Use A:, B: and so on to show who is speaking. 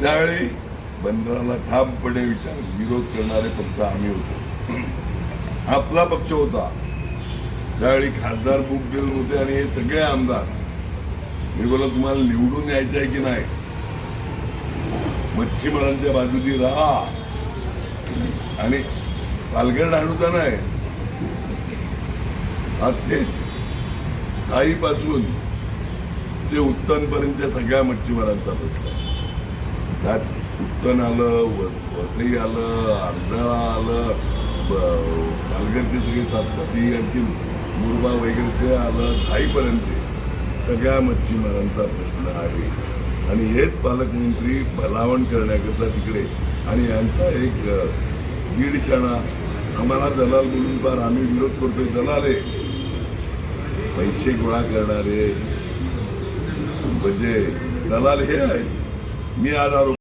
A: त्यावेळी बंदराला ठामपणे विरोध करणारे फक्त आम्ही होतो. आपला पक्ष होता. त्यावेळी खासदार बुक देऊन होते आणि हे सगळे आमदार. मी बोला तुम्हाला निवडून यायचं आहे की नाही, मच्छीमारांच्या बाजूनी राहा आणि पालघर आणूचा नाही, हा थेट थाईपासून ते उत्तनपर्यंत सगळ्या मच्छीमारांचा प्रश्न आहे. त्यात उत्तन आलं, वसई आलं, अर्धळा आलं, पालघरचे सगळे तात्पुरती आणखी मुरबा वगैरे आलं, थाईपर्यंत सगळ्या मच्छीमारांचा प्रश्न आहे. आणि हेच पालकमंत्री भलावण करण्याकरता तिकडे आणि यांचा एक दीडशाणा आम्हाला दलाल बोलून फार आम्ही विरोध करतोय. दलाले पैसे गोळा करणारे म्हणजे दलाल हे आहेत. मी आज आरोप